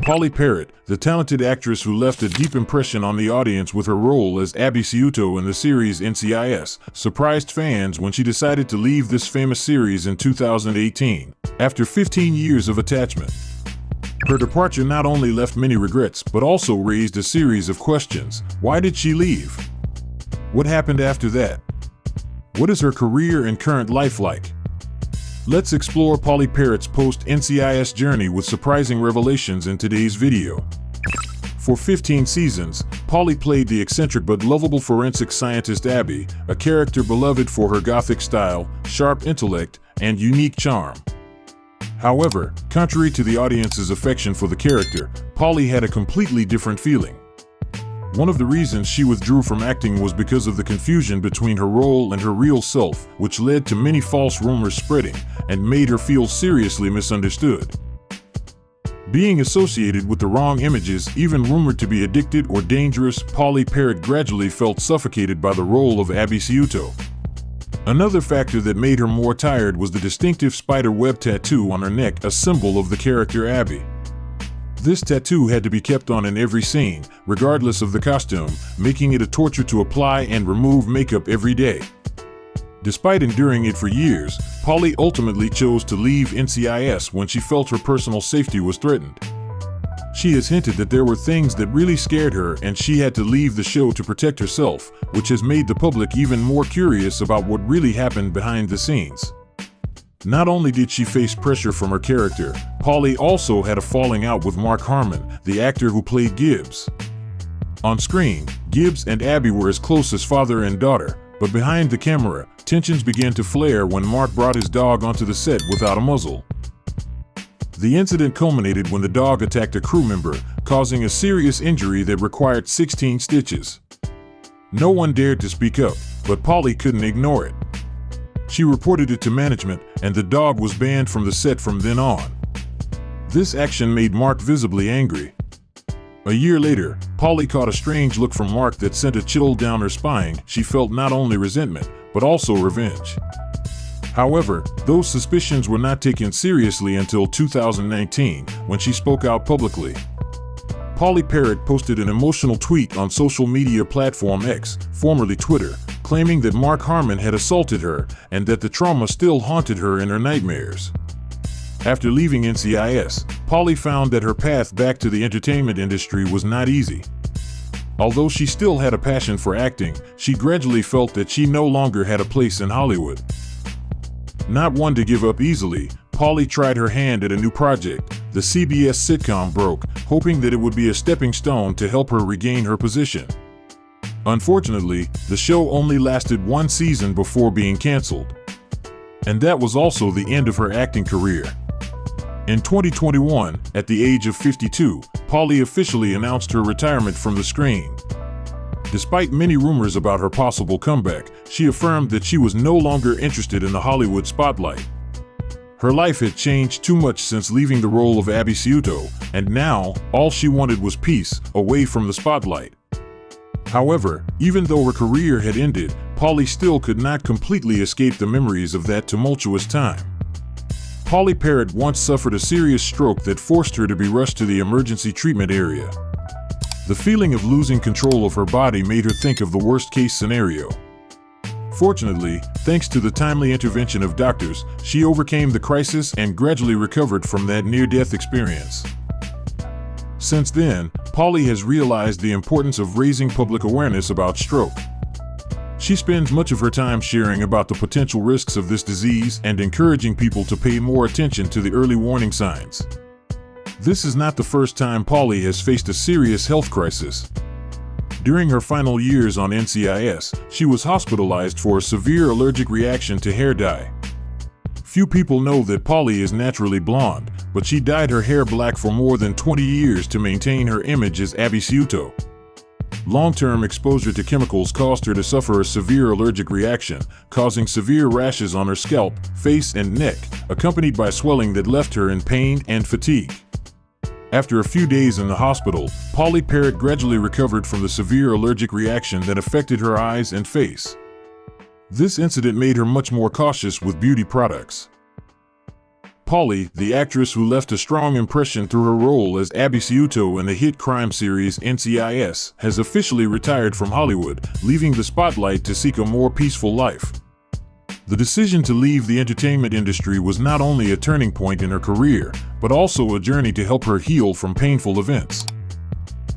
Polly Parrott, the talented actress who left a deep impression on the audience with her role as Abby Ciuto in the series NCIS, surprised fans when she decided to leave this famous series in 2018, after 15 years of attachment. Her departure not only left many regrets, but also raised a series of questions. Why did she leave? What happened after that? What is her career and current life like? Let's explore Polly Parrott's post-NCIS journey with surprising revelations in today's video. For 15 seasons, Polly played the eccentric but lovable forensic scientist Abby, a character beloved for her gothic style, sharp intellect, and unique charm. However, contrary to the audience's affection for the character, Polly had a completely different feeling. One of the reasons she withdrew from acting was because of the confusion between her role and her real self, which led to many false rumors spreading and made her feel seriously misunderstood. Being associated with the wrong images, even rumored to be addicted or dangerous, Polly Parrott gradually felt suffocated by the role of Abby Ciuto. Another factor that made her more tired was the distinctive spider web tattoo on her neck, a symbol of the character Abby. This tattoo had to be kept on in every scene, regardless of the costume, making it a torture to apply and remove makeup every day. Despite enduring it for years, Polly ultimately chose to leave NCIS when she felt her personal safety was threatened. She has hinted that there were things that really scared her and she had to leave the show to protect herself, which has made the public even more curious about what really happened behind the scenes. Not only did she face pressure from her character, Polly also had a falling out with Mark Harmon, the actor who played Gibbs. On screen, Gibbs and Abby were as close as father and daughter, but behind the camera, tensions began to flare when Mark brought his dog onto the set without a muzzle. The incident culminated when the dog attacked a crew member, causing a serious injury that required 16 stitches. No one dared to speak up, but Polly couldn't ignore it. She reported it to management, and the dog was banned from the set from then on. This action made Mark visibly angry. A year later, Polly caught a strange look from Mark that sent a chill down her spine. She felt not only resentment, but also revenge. However, those suspicions were not taken seriously until 2019, when she spoke out publicly. Polly Parrott posted an emotional tweet on social media platform X, formerly Twitter, claiming that Mark Harmon had assaulted her and that the trauma still haunted her in her nightmares. After leaving NCIS, Polly found that her path back to the entertainment industry was not easy. Although she still had a passion for acting, she gradually felt that she no longer had a place in Hollywood. Not one to give up easily, Polly tried her hand at a new project, the CBS sitcom Broke, hoping that it would be a stepping stone to help her regain her position. Unfortunately, the show only lasted one season before being canceled. And that was also the end of her acting career. In 2021, at the age of 52, Polly officially announced her retirement from the screen. Despite many rumors about her possible comeback, she affirmed that she was no longer interested in the Hollywood spotlight. Her life had changed too much since leaving the role of Abby Ciuto, and now, all she wanted was peace, away from the spotlight. However, even though her career had ended, Polly still could not completely escape the memories of that tumultuous time. Polly Parrott once suffered a serious stroke that forced her to be rushed to the emergency treatment area. The feeling of losing control of her body made her think of the worst-case scenario. Fortunately, thanks to the timely intervention of doctors, she overcame the crisis and gradually recovered from that near-death experience. Since then, Polly has realized the importance of raising public awareness about stroke. She spends much of her time sharing about the potential risks of this disease and encouraging people to pay more attention to the early warning signs. This is not the first time Polly has faced a serious health crisis. During her final years on NCIS, she was hospitalized for a severe allergic reaction to hair dye. Few people know that Polly is naturally blonde, but she dyed her hair black for more than 20 years to maintain her image as Abby Ciuto. Long-term exposure to chemicals caused her to suffer a severe allergic reaction, causing severe rashes on her scalp, face, and neck, accompanied by swelling that left her in pain and fatigue. After a few days in the hospital, Polly Parrott gradually recovered from the severe allergic reaction that affected her eyes and face. This incident made her much more cautious with beauty products. Pauly, the actress who left a strong impression through her role as Abby Ciuto in the hit crime series NCIS, has officially retired from Hollywood, leaving the spotlight to seek a more peaceful life. The decision to leave the entertainment industry was not only a turning point in her career, but also a journey to help her heal from painful events.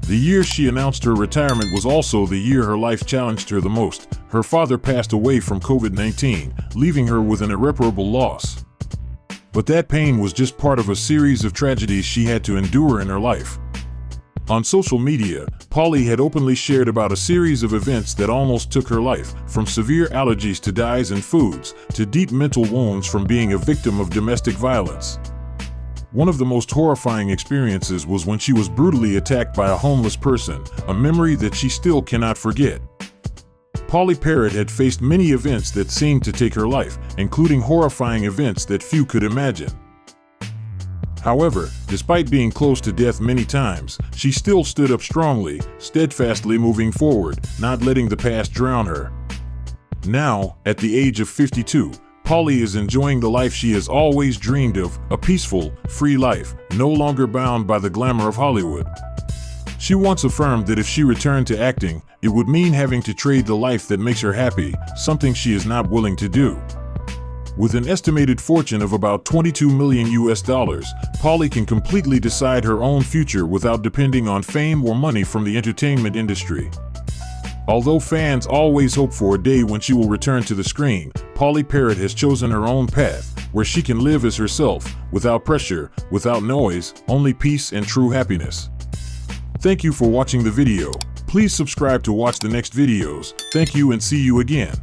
The year she announced her retirement was also the year her life challenged her the most. Her father passed away from COVID-19, leaving her with an irreparable loss. But that pain was just part of a series of tragedies she had to endure in her life. On social media, Pauly had openly shared about a series of events that almost took her life, from severe allergies to dyes and foods, to deep mental wounds from being a victim of domestic violence. One of the most horrifying experiences was when she was brutally attacked by a homeless person, a memory that she still cannot forget. Pauly Perrette had faced many events that seemed to take her life, including horrifying events that few could imagine. However, despite being close to death many times, she still stood up strongly, steadfastly moving forward, not letting the past drown her. Now, at the age of 52, Pauly is enjoying the life she has always dreamed of, a peaceful, free life, no longer bound by the glamour of Hollywood. She once affirmed that if she returned to acting, it would mean having to trade the life that makes her happy, something she is not willing to do. With an estimated fortune of about $22 million, Pauly can completely decide her own future without depending on fame or money from the entertainment industry. Although fans always hope for a day when she will return to the screen, Pauly Perrette has chosen her own path, where she can live as herself, without pressure, without noise, only peace and true happiness. Thank you for watching the video. Please subscribe to watch the next videos. Thank you and see you again.